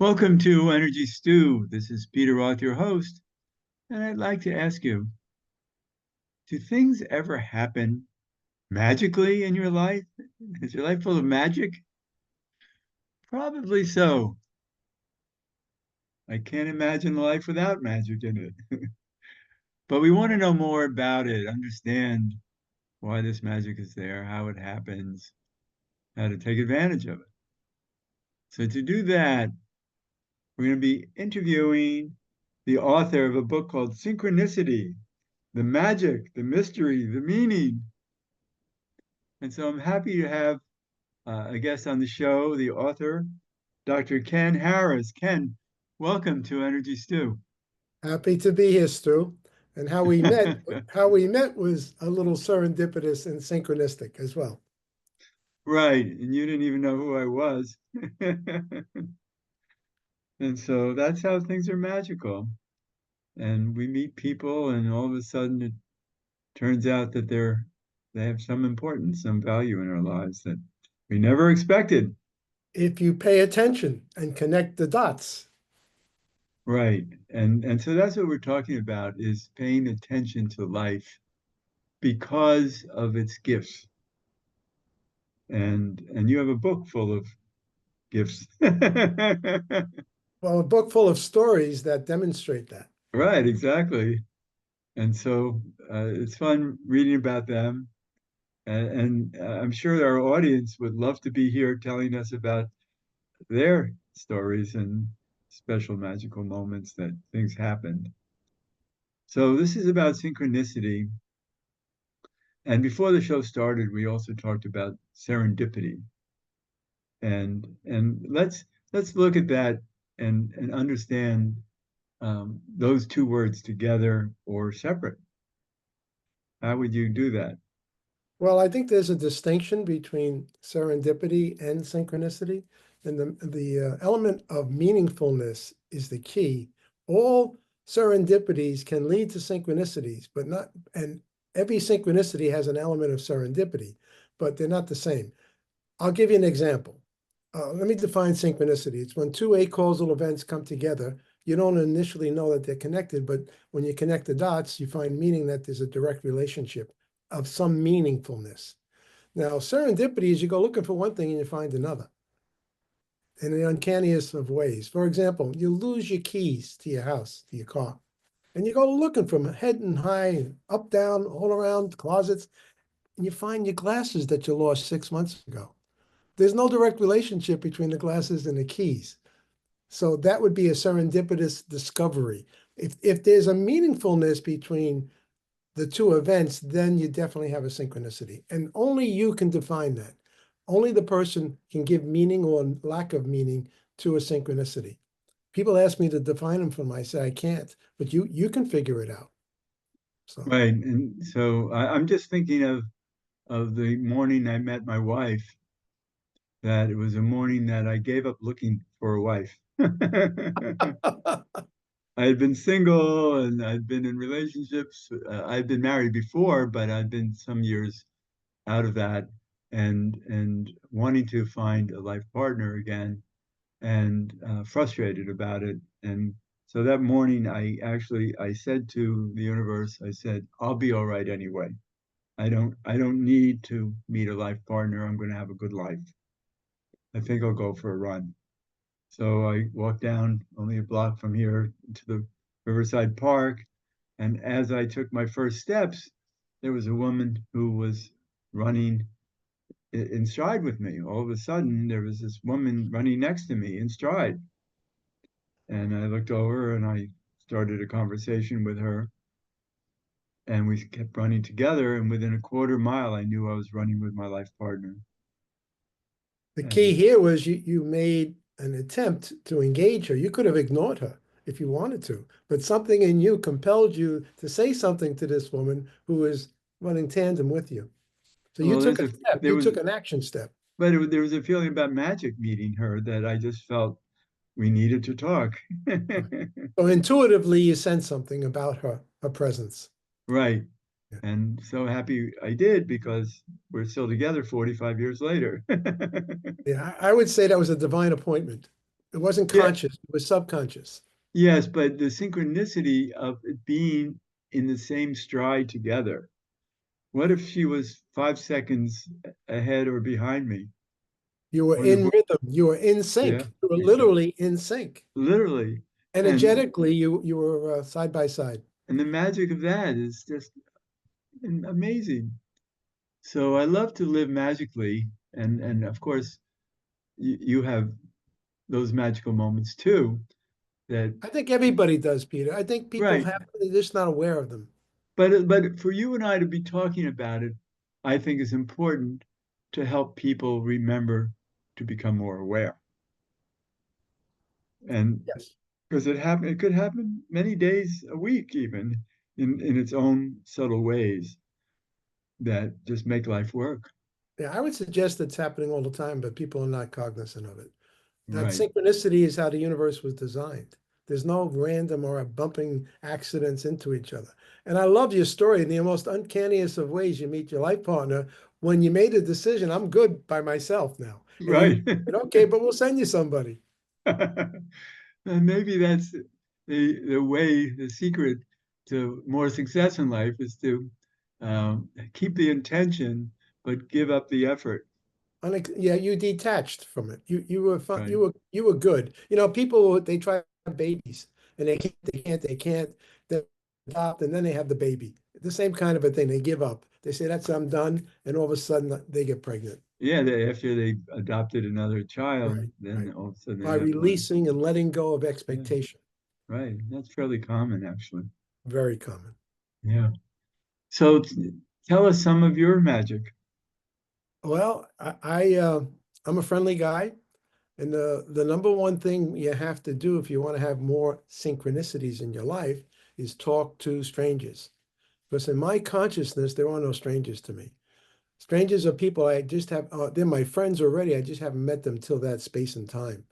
Welcome to Energy Stew. This is Peter Roth, your host, and I'd like to ask you, do things ever happen magically in your life? Is your life full of magic? Probably so. I can't imagine a life without magic in it. But we want to know more about it, understand why this magic is there, how it happens, how to take advantage of it. So to do that, we're going to be interviewing the author of a book called Synchronicity, the magic, the mystery, the meaning. And so I'm happy to have a guest on the show, the author, Dr. Ken Harris. Ken, welcome to Energy Stew. Happy to be here, Stu. And how we met was a little serendipitous and synchronistic as well. Right, and you didn't even know who I was. And so that's how things are magical. And we meet people, and all of a sudden it turns out that they have some importance, some value in our lives that we never expected. If you pay attention and connect the dots. Right. And so that's what we're talking about is paying attention to life because of its gifts. And you have a book full of gifts. Well, a book full of stories that demonstrate that. Right, exactly. And so it's fun reading about them. And I'm sure our audience would love to be here telling us about their stories and special magical moments that things happened. So this is about synchronicity. And before the show started, we also talked about serendipity. And let's look at that and understand those two words together or separate. How would you do that? Well, I think there's a distinction between serendipity and synchronicity. And the element of meaningfulness is the key. All serendipities can lead to synchronicities, but not, and every synchronicity has an element of serendipity, but they're not the same. I'll give you an example. Let me define synchronicity. It's when two acausal events come together. You don't initially know that they're connected, but when you connect the dots, you find meaning that there's a direct relationship of some meaningfulness. Now, serendipity is you go looking for one thing and you find another in the uncanniest of ways. For example, you lose your keys to your house, to your car, and you go looking from head and high, up, down, all around closets, and you find your glasses that you lost 6 months ago. There's no direct relationship between the glasses and the keys. So that would be a serendipitous discovery. If there's a meaningfulness between the two events, then you definitely have a synchronicity. And only you can define that. Only the person can give meaning or lack of meaning to a synchronicity. People ask me to define them for them. I say I can't, but you can figure it out. So Right. And so I'm just thinking of the morning I met my wife, that it was a morning that I gave up looking for a wife. I had been single and I'd been in relationships. I'd been married before, but I'd been some years out of that and wanting to find a life partner again and frustrated about it. And so that morning, I said to the universe, I said, I'll be all right anyway. I don't need to meet a life partner. I'm going to have a good life. I think I'll go for a run. So I walked down only a block from here to the Riverside Park. And as I took my first steps, there was a woman who was running in stride with me. All of a sudden, there was this woman running next to me in stride. And I looked over and I started a conversation with her. And we kept running together. And within a quarter mile, I knew I was running with my life partner. the key And here was you made an attempt to engage her. You could have ignored her if you wanted to, but something in you compelled you to say something to this woman who was running tandem with you. So you well, took a step, there you was, took an action step. but there was a feeling about magic meeting her that I just felt we needed to talk. So intuitively, you sensed something about her presence. Right. Yeah. And so happy I did because we're still together 45 years later. Yeah, I would say that was a divine appointment. It wasn't Yeah, conscious, it was subconscious. yes, but the synchronicity of it being in the same stride together. What if she was 5 seconds ahead or behind me? You were Or the in rhythm, you were in yeah, sync, you were exactly. literally in sync. Literally. And Energetically, you were side by side. and the magic of that is just amazing. So I love to live magically, and of course you have those magical moments too. That I think everybody does, Peter. I think people right, have, they're just not aware of them. but for you and I to be talking about it, I think is important to help people remember to become more aware. And Yes. because it could happen many days a week, even in its own subtle ways that just make life work. Yeah, I would suggest it's happening all the time, but people are not cognizant of it. That Right, synchronicity is how the universe was designed. There's no random or bumping accidents into each other. And I love your story. In the most uncanniest of ways, you meet your life partner when you made a decision. I'm good by myself now. And he right. said, okay, but we'll send you somebody. And maybe that's the way, the secret to more success in life is to keep the intention, but give up the effort. Yeah, you detached from it. You were fun, Right, you were good. You know, people they try to have babies and they can't they adopt and then they have the baby. The same kind of a thing. They give up. They say that's I'm done, and all of a sudden they get pregnant. yeah. After they adopted another child, Right, then right. all of a sudden By they have one. releasing and letting go of Yeah, expectation. right. That's fairly common, actually. Very common. Yeah. So tell us some of your magic. Well, I'm a friendly guy. And the number one thing you have to do if you want to have more synchronicities in your life is talk to strangers. Because in my consciousness, there are no strangers to me. Strangers are people I just have, they're my friends already. I just haven't met them till that space and time.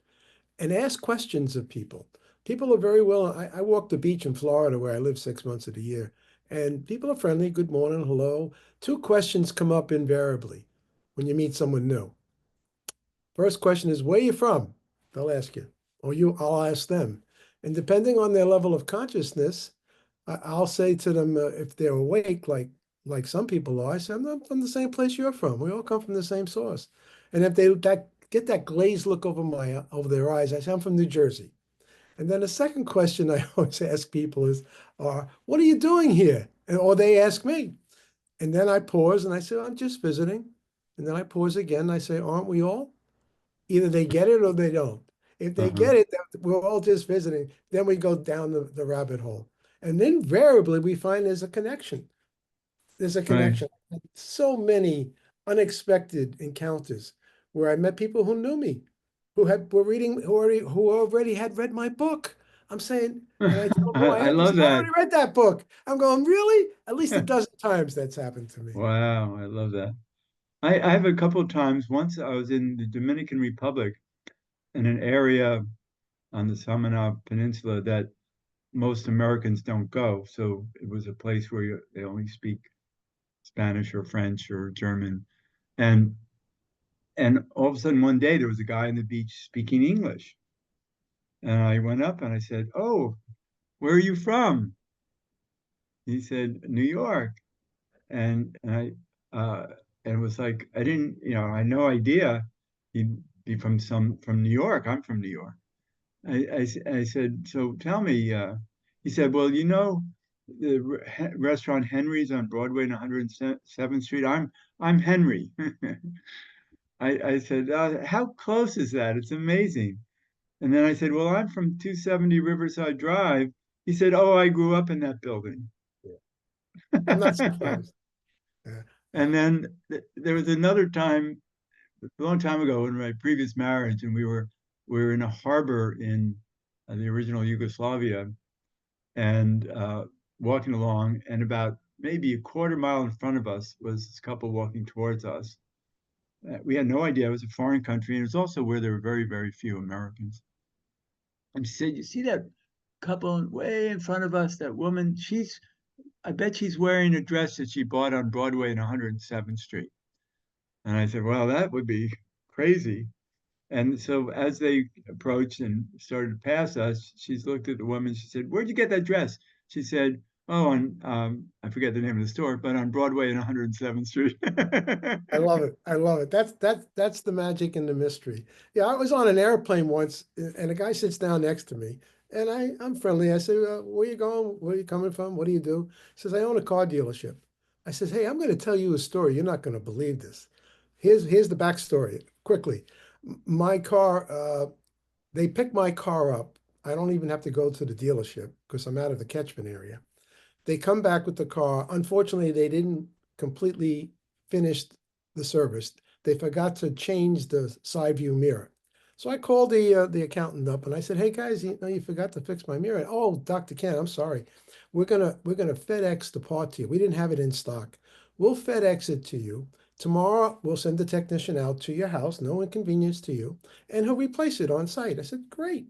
And ask questions of people. People are very well. I walk the beach in Florida where I live 6 months of the year. And people are friendly. Good morning, hello. Two questions come up invariably when you meet someone new. First question is, where are you from? They'll ask you, or I'll ask them. And depending on their level of consciousness, I'll say to them if they're awake, like some people are, I say, I'm from the same place you're from. We all come from the same source. And if they get that glazed look over their eyes, I say, I'm from New Jersey. And then the second question I always ask people is, what are you doing here? Or they ask me. And then I pause and I say, I'm just visiting. And then I pause again and I say, aren't we all? Either they get it or they don't. If they Uh-huh. get it, we're all just visiting. Then we go down the rabbit hole. And invariably, we find there's a connection. There's a Right. connection. So many unexpected encounters where I met people who knew me, were reading, who already had read my book. I'm saying, and I tell them who I I am. They say, love I that. already read that book. I'm going, really? At least a dozen times that's happened to me. Wow, I love that. I have a couple of times. Once I was in the Dominican Republic in an area on the Samana Peninsula that most Americans don't go. So it was a place where they only speak Spanish or French or German. And and all of a sudden one day there was a guy on the beach speaking English. And I went up and I said, "Oh, where are you from?" He said, "New York." And I and it was like I didn't, I had no idea he'd be from New York. I'm from New York. I said, "So tell me," he said, "Well, the restaurant Henry's on Broadway and 107th Street. I'm Henry." I said, "How close is that? It's amazing." And then I said, "Well, I'm from 270 Riverside Drive." He said, "Oh, I grew up in that building." Yeah. I'm not surprised. Yeah. And then there was another time a long time ago in my previous marriage, and we were in a harbor in the original Yugoslavia, and walking along, and about maybe a quarter mile in front of us was this couple walking towards us. We had no idea it was a foreign country, and it was also where there were very, very few Americans. And she said, "You see that couple way in front of us? That woman? I bet she's wearing a dress that she bought on Broadway and 107th Street." And I said, "Well, that would be crazy." And so as they approached and started to pass us, she's looked at the woman. She said, "Where'd you get that dress?" She said, "Oh, on I forget the name of the store, but on Broadway and 107th Street." I love it. I love it. That's the magic and the mystery. Yeah, I was on an airplane once, and a guy sits down next to me, and I'm friendly. I say, "Where you going? Where you coming from? What do you do?" He says, "I own a car dealership." I says, "Hey, I'm going to tell you a story. You're not going to believe this. Here's the backstory quickly. My car, they picked my car up. I don't even have to go to the dealership because I'm out of the catchment area. They come back with the car. Unfortunately, they didn't completely finish the service. They forgot to change the side view mirror. So I called the accountant up and I said, "Hey guys, you know you forgot to fix my mirror." "Oh, Dr. Ken, I'm sorry. We're gonna FedEx the part to you. We didn't have it in stock. We'll FedEx it to you. Tomorrow we'll send the technician out to your house, no inconvenience to you, and he'll replace it on site." I said, "Great."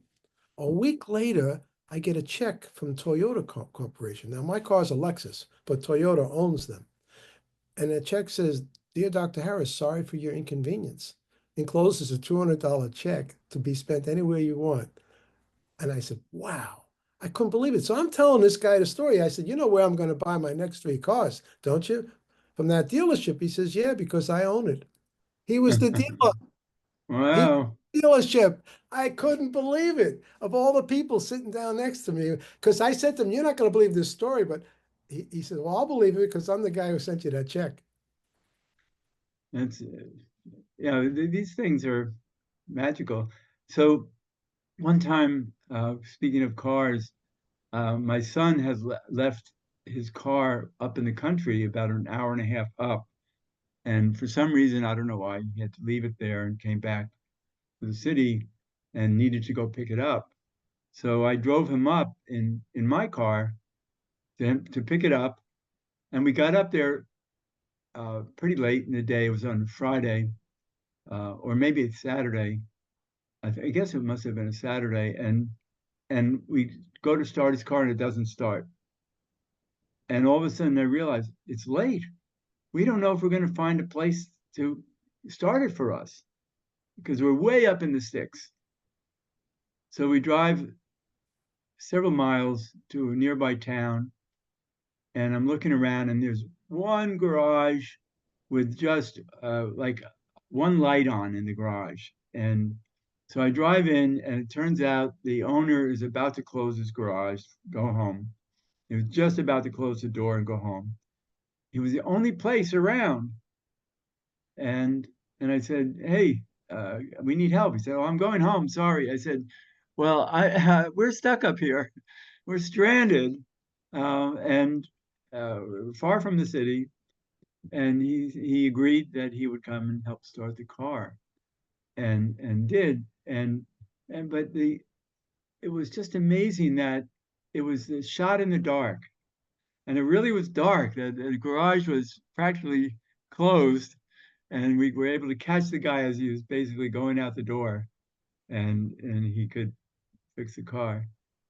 A week later, I get a check from Toyota Corporation. Now, my car's a Lexus, but Toyota owns them. And the check says, "Dear Dr. Harris, sorry for your inconvenience." Encloses a $200 check to be spent anywhere you want. And I said, wow, I couldn't believe it. So I'm telling this guy the story. I said, "You know where I'm going to buy my next three cars, don't you?" "From that dealership." He says, "Yeah, because I own it." He was the dealer. He Wow. dealership. I couldn't believe it. Of all the people sitting down next to me, because I said to him, "You're not going to believe this story," but he said, "Well, I'll believe it because I'm the guy who sent you that check." That's yeah, these things are magical. So one time, speaking of cars, my son has left his car up in the country about an hour and a half up. And for some reason, I don't know why, he had to leave it there and came back to the city and needed to go pick it up. So I drove him up in my car to pick it up. And we got up there pretty late in the day. It was on Friday, or maybe it's Saturday. I guess it must have been a Saturday. And we go to start his car and it doesn't start. And all of a sudden I realize it's late. We don't know if we're going to find a place to start it for us because we're way up in the sticks. So we drive several miles to a nearby town, and I'm looking around, and there's one garage with just like one light on in the garage. And so I drive in, and it turns out the owner is about to close his garage, go home. He was just about to close the door and go home. He was the only place around. And I said, "Hey, we need help." He said, "Oh, I'm going home. Sorry." I said, "Well, we're stuck up here. We're stranded, and far from the city." And he agreed that he would come and help start the car, and did. And but the it was just amazing that it was a shot in the dark, and it really was dark. The garage was practically closed, and we were able to catch the guy as he was basically going out the door, and he could fix the car.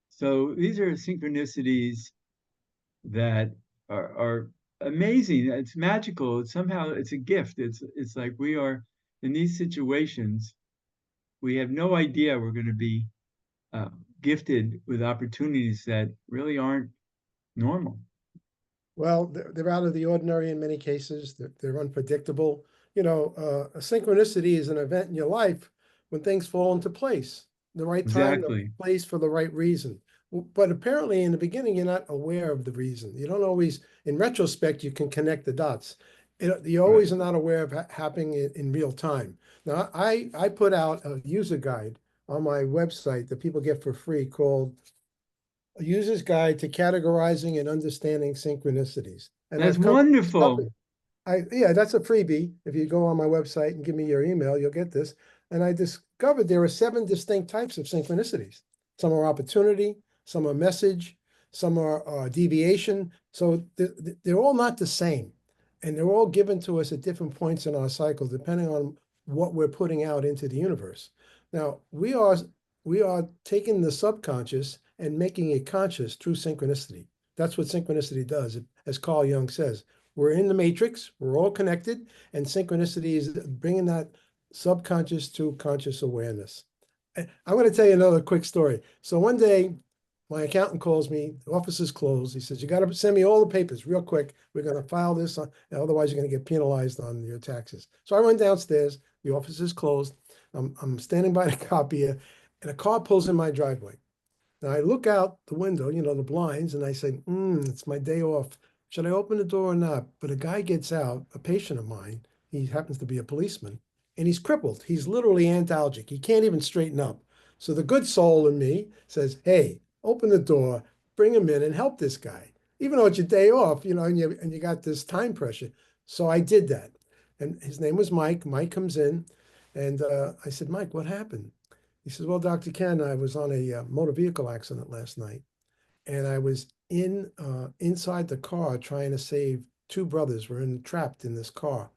So these are synchronicities that are amazing. It's magical. It's somehow it's a gift. It's like we are in these situations. We have no idea we're going to be uh, gifted with opportunities that really aren't normal. Well, they're out of the ordinary in many cases. They're unpredictable. A synchronicity is an event in your life when things fall into place, the right time, the Exactly. right place for the right reason. But apparently, in the beginning, you're not aware of the reason. You don't always, in retrospect, you can connect the dots. You Right. always are not aware of happening in real time. Now, I put out a user guide on my website that people get for free called A User's Guide to Categorizing and Understanding Synchronicities. And That's I've come to discover, wonderful. yeah, that's a freebie. If you go on my website and give me your email, you'll get this. And I discovered there are seven distinct types of synchronicities. Some are opportunity, some are message, some are deviation. So they're all not the same. And they're all given to us at different points in our cycle, depending on what we're putting out into the universe. Now, we are taking the subconscious and making it conscious through synchronicity. That's what synchronicity does, as Carl Jung says. We're in the matrix, we're all connected, and synchronicity is bringing that subconscious to conscious awareness. I'm going to tell you another quick story. So one day, my accountant calls me, the office is closed. He says, you got to send me all the papers real quick. We're going to file this, otherwise you're going to get penalized on your taxes. So I run downstairs, the office is closed. I'm standing by the copier, and a car pulls in my driveway. Now I look out the window, the blinds, and I say, it's my day off. Should I open the door or not? But a guy gets out, a patient of mine. He happens to be a policeman, and he's crippled. He's literally antalgic. He can't even straighten up. So the good soul in me says, hey, open the door, bring him in and help this guy. Even though it's your day off, and you got this time pressure. So I did that. And his name was Mike. Mike comes in, and I said, Mike, what happened? He says, well, Dr. Ken, I was on a motor vehicle accident last night, and I was inside the car trying to save two brothers. Were trapped in this car,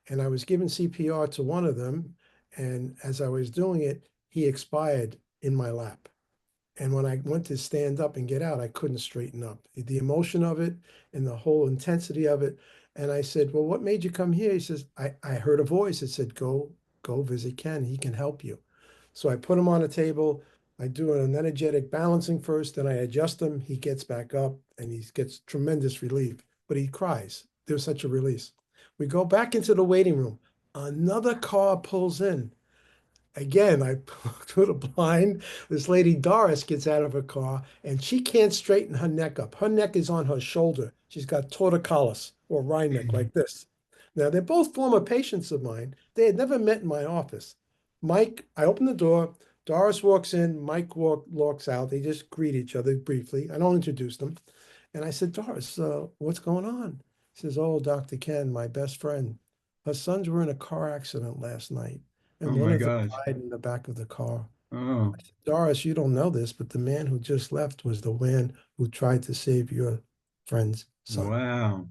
and I was giving CPR to one of them, and as I was doing it, he expired in my lap. And when I went to stand up and get out, I couldn't straighten up. The emotion of it and the whole intensity of it. And I said, well, what made you come here? He says, I heard a voice that said, go visit Ken. He can help you. So I put him on a table. I do an energetic balancing first, then I adjust him. He gets back up and he gets tremendous relief, but he cries. There's such a release. We go back into the waiting room. Another car pulls in. Again, I put a blind. This lady, Doris, gets out of her car and she can't straighten her neck up. Her neck is on her shoulder. She's got torticollis or wry neck like this. Now, they're both former patients of mine. They had never met in my office. Mike, I open the door. Doris walks in. Mike walks out. They just greet each other briefly. I don't introduce them. And I said, Doris, what's going on? She says, oh, Dr. Ken, my best friend. Her sons were in a car accident last night, and Oh one my of them gosh. died in the back of the car. Oh, I said, Doris, you don't know this, but the man who just left was the man who tried to save your friend's son. wow.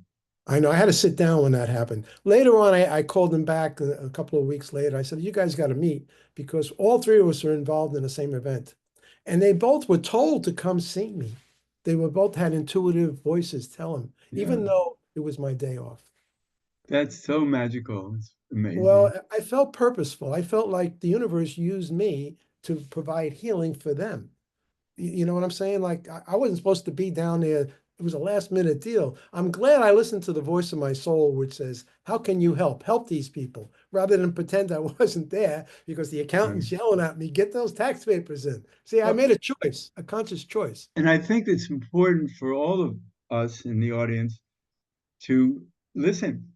I know I had to sit down when that happened. Later on, I called him back a couple of weeks later. I said, you guys got to meet because all three of us are involved in the same event. And they both were told to come see me. They were both had intuitive voices tell them, Yeah. even though it was my day off. That's so magical. It's Well, amazing. I felt purposeful. I felt like the universe used me to provide healing for them. You know what I'm saying? Like I wasn't supposed to be down there. It was a last minute deal. I'm glad I listened to the voice of my soul, which says, how can you help? Help these people rather than pretend I wasn't there because the Right. accountant's yelling at me, get those tax papers in. See, I Well, made a choice, a conscious choice. and I think it's important for all of us in the audience to listen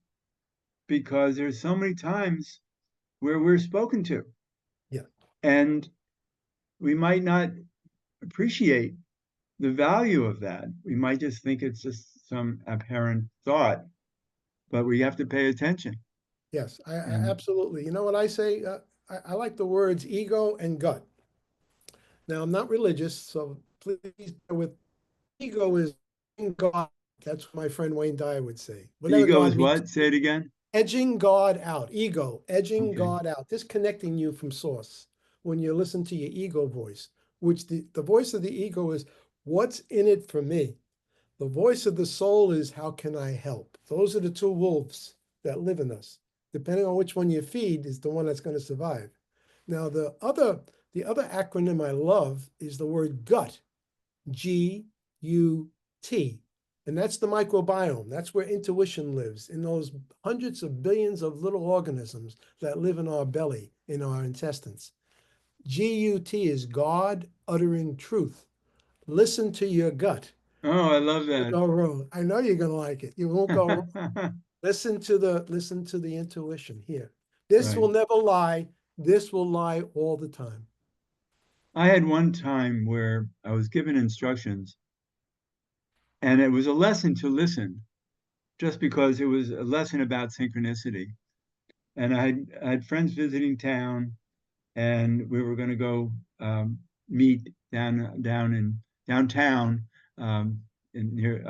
because there's so many times where we're spoken to Yeah. and we might not appreciate the value of that. We might just think it's just some apparent thought, but we have to pay attention. Yes, I And absolutely. You know what I say? I like the words ego and gut. Now, I'm not religious, so please bear with ego is in God. That's what my friend Wayne Dyer would say. Whatever ego God is means what? to Say you. it again. Edging God out, ego, edging Okay. God out, disconnecting you from source when you listen to your ego voice, which the voice of the ego is, what's in it for me? The voice of the soul is, how can I help? Those are the two wolves that live in us. Depending on which one you feed is the one that's going to survive. Now, the other acronym I love is the word gut, GUT. And that's the microbiome. That's where intuition lives, in those hundreds of billions of little organisms that live in our belly, in our intestines. GUT is God uttering truth. Listen to your gut. Oh, I love You that. go wrong. I know you're gonna like it. You won't go wrong. Listen to the intuition here. This Right. will never lie. This will lie all the time. I had one time where I was given instructions and it was a lesson to listen just because it was a lesson about synchronicity. And I had friends visiting town and we were going to go meet down in downtown um, in near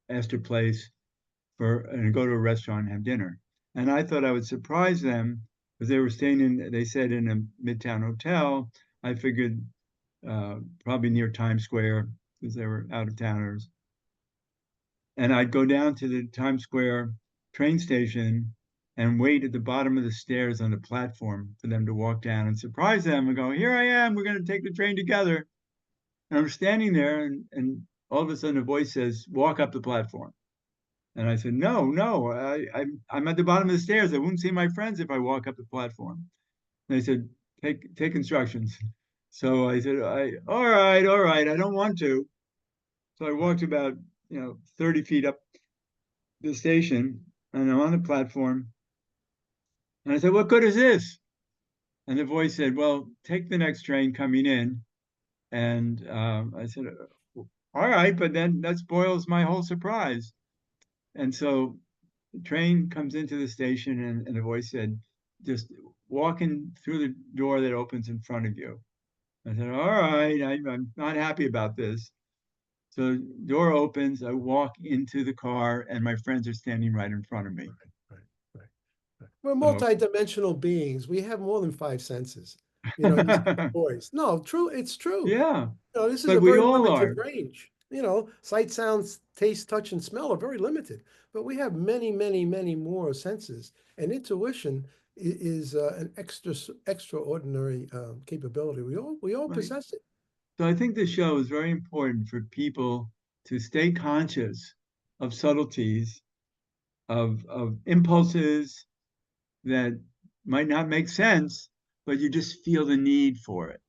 Astor Place for and go to a restaurant and have dinner. And I thought I would surprise them because they were staying in, they said, in a midtown hotel. I figured probably near Times Square because they were out of towners. And I'd go down to the Times Square train station and wait at the bottom of the stairs on the platform for them to walk down and surprise them and go, here I am, we're going to take the train together. And I'm standing there, and all of a sudden a voice says, walk up the platform. And I said, no, no, I'm at the bottom of the stairs. I wouldn't see my friends if I walk up the platform. And they said, take instructions. So I said, all right, I don't want to. So I Right. walked about, 30 feet up the station, and I'm on the platform. And I said, what good is this? And the voice said, well, take the next train coming in. And I said, all right, but then that spoils my whole surprise. And so the train comes into the station, and the voice said, just walk in through the door that opens in front of you. I said, all right, I'm not happy about this. So door opens, I walk into the car, and my friends are standing right in front of me. Right, right, right, right. We're So, multidimensional beings. We have more than five senses. You said the voice. No, true, it's true. yeah, This is but a we very all limited are. range. Sight, sounds, taste, touch, and smell are very limited, but we have many, many, many more senses. And intuition is an extraordinary capability. We all Right. possess it. So I think this show is very important for people to stay conscious of subtleties, of impulses that might not make sense, but you just feel the need for it.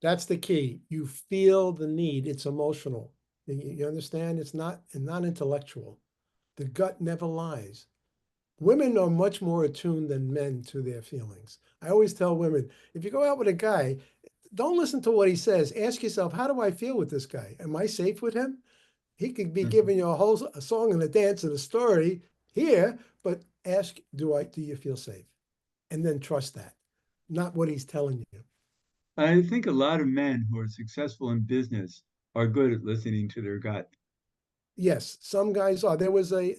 That's the key. You feel the need. It's emotional. You understand? It's not intellectual. The gut never lies. Women are much more attuned than men to their feelings. I always tell women, if you go out with a guy, don't listen to what he says. Ask yourself, how do I feel with this guy? Am I safe with him? He could be giving you a song and a dance and a story here, but ask, do you feel safe? And then trust that, not what he's telling you. I think a lot of men who are successful in business are good at listening to their gut. Yes, some guys are. There was a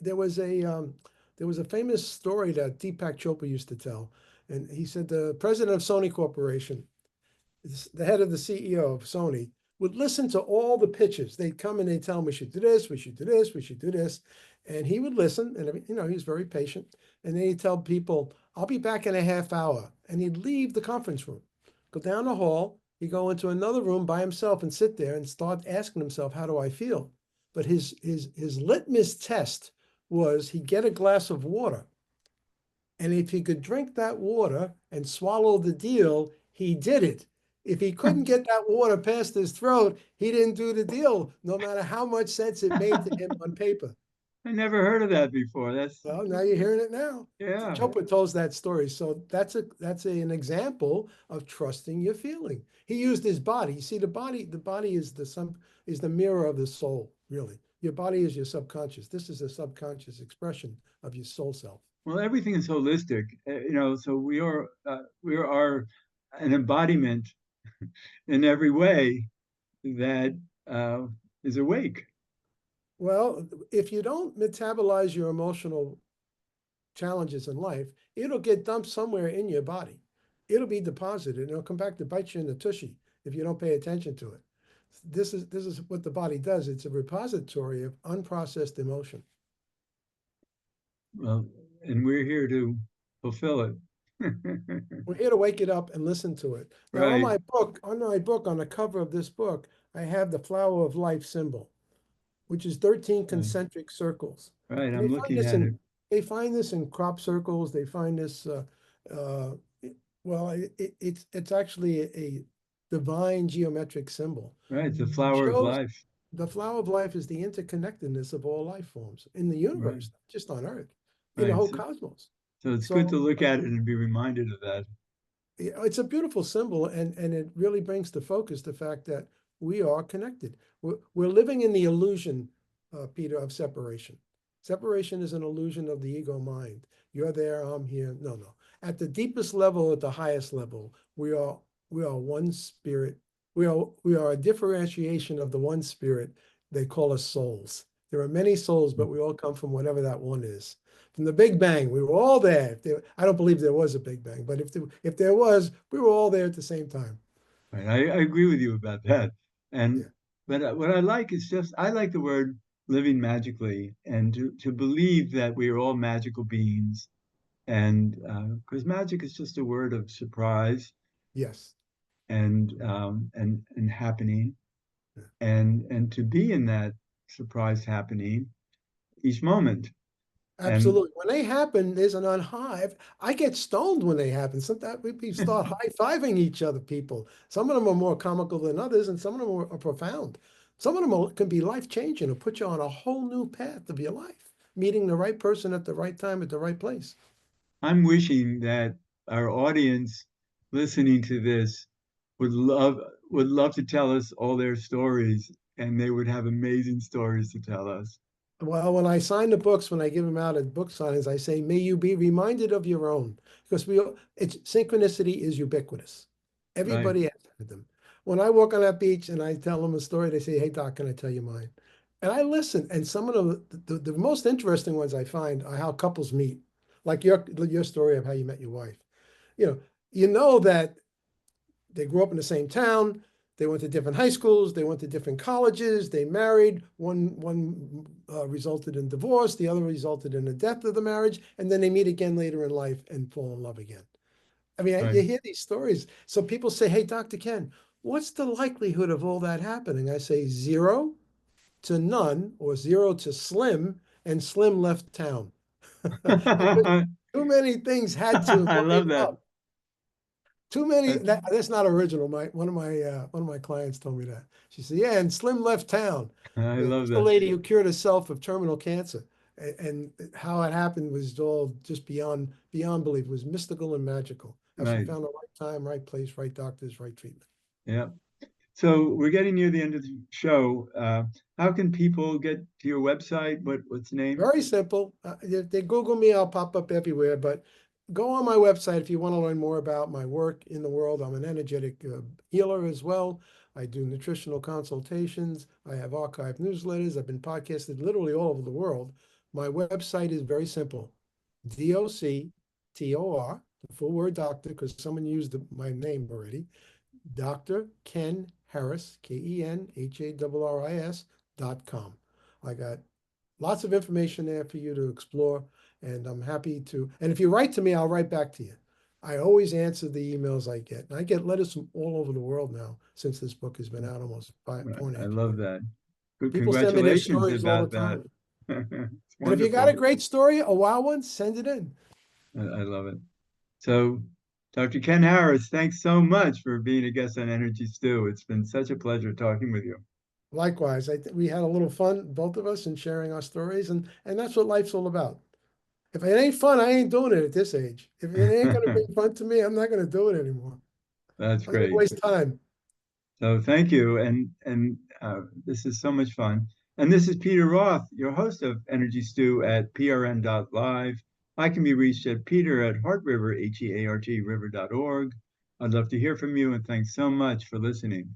famous story that Deepak Chopra used to tell, and he said the president of Sony Corporation, the head of the CEO of Sony, would listen to all the pitches. They'd come and they'd tell him we should do this, we should do this, we should do this, and he would listen. And he's very patient. And then he'd tell people, "I'll be back in a half hour," and he'd leave the conference room, go down the hall, he'd go into another room by himself and sit there and start asking himself, "How do I feel?" But his litmus test was he'd get a glass of water, and if he could drink that water and swallow the deal, he did it. If he couldn't get that water past his throat, he didn't do the deal, no matter how much sense it made to him on paper. I never heard of that before. Well, now you're hearing it now. Yeah. Chopra tells that story, so an example of trusting your feeling. He used his body. You see, the body is the mirror of the soul. Really, your body is your subconscious. This is a subconscious expression of your soul self. Well, everything is holistic, so we are an embodiment in every way that uh, is awake. Well, if you don't metabolize your emotional challenges in life, it'll get dumped somewhere in your body. It'll be deposited and it'll come back to bite you in the tushy if you don't pay attention to it. This is what the body does. It's a repository of unprocessed emotion. Well, and we're here to fulfill it. We're here to wake it up and listen to it. Now, Right, on the cover of this book, I have the flower of life symbol, which is 13 right, concentric circles. right. And I'm looking at it. they find this in crop circles. They find this uh, well, it's actually a divine geometric symbol. Right, it's the It flower of shows life. the flower of life is the interconnectedness of all life forms in the Right, universe, not just on Earth, in the right. whole So, cosmos. so it's good So to look at it and be reminded of that. it's a beautiful symbol, and it really brings to focus the fact that we are connected. We're living in the illusion, Peter, of separation. Separation is an illusion of the ego mind. You're there, I'm here. No, no. At the deepest level, at the highest level, we are one spirit. We are a differentiation of the one spirit. They call us souls. There are many souls, but we all come from whatever that one is. From the Big Bang, we were all there. I don't believe there was a Big Bang, but if there was, we were all there at the same time. Right, I agree with you about that. And Yeah. but what I like is just I like the word living magically, and to believe that we are all magical beings, And because magic is just a word of surprise Yes. and happening, and to be in that surprise happening each moment. And Absolutely. When they happen, there's an unhive. I get stoned when they happen. Sometimes we start high-fiving each other, people. Some of them are more comical than others, and some of them are profound. Some of them can be life-changing and put you on a whole new path of your life, meeting the right person at the right time at the right place. I'm wishing that our audience listening to this would love would love to tell us all their stories, and they would have amazing stories to tell us. Well, when I sign the books, when I give them out at book signings, I say, may you be reminded of your own. Because it's synchronicity is ubiquitous. Right. Everybody has had them. When I walk on that beach and I tell them a story, they say, hey, Doc, can I tell you mine? And I listen. And some of the most interesting ones I find are how couples meet. Like your story of how you met your wife. You know, you know that they grew up in the same town. They went to different high schools. They went to different colleges. They married. One resulted in divorce. The other resulted in the death of the marriage. And then they meet again later in life and fall in love again. I mean, Right. you hear these stories. So people say, "Hey, Dr. Ken, what's the likelihood of all that happening?" I say 0 to none, or 0 to slim, and slim left town because I too many things had to line love that. up. Too many. That's, That's not original. One of my clients told me that. She said, "Yeah, and Slim left town. I love That's the that. lady who cured herself of terminal cancer, and how it happened was all just beyond belief. It was mystical and magical. How she Right. found the right time, right place, right doctors, right treatment." Yeah. So we're getting near the end of the show. How can people get to your website? What's the name? Very simple. If they Google me, I'll pop up everywhere. But go on my website if you want to learn more about my work in the world. I'm an energetic healer as well. I do nutritional consultations. I have archived newsletters. I've been podcasted literally all over the world. My website is very simple. DOCTOR, the full word doctor, because someone used my name already. Dr. Ken Harris, KenHarris.com. I got lots of information there for you to explore, and I'm happy to. And if you write to me, I'll write back to you. I always answer the emails I get. And I get letters from all over the world now since this book has been out almost five, four and a I half love years. that. Good, People send me their congratulations stories all the about that. time. It's And if you got a wonderful. great story, a wild one, send it in. I love it. So, Dr. Ken Harris, thanks so much for being a guest on Energy Stew. It's been such a pleasure talking with you. Likewise, we had a little fun, both of us, in sharing our stories, and that's what life's all about. If it ain't fun, I ain't doing it at this age. If it ain't gonna be fun to me, I'm not gonna do it anymore. That's I'm gonna great. waste time. So thank you, and this is so much fun. And this is Peter Roth, your host of Energy Stew at prn.live. I can be reached at peter at heartriver, HEART river.org. I'd love to hear from you, and thanks so much for listening.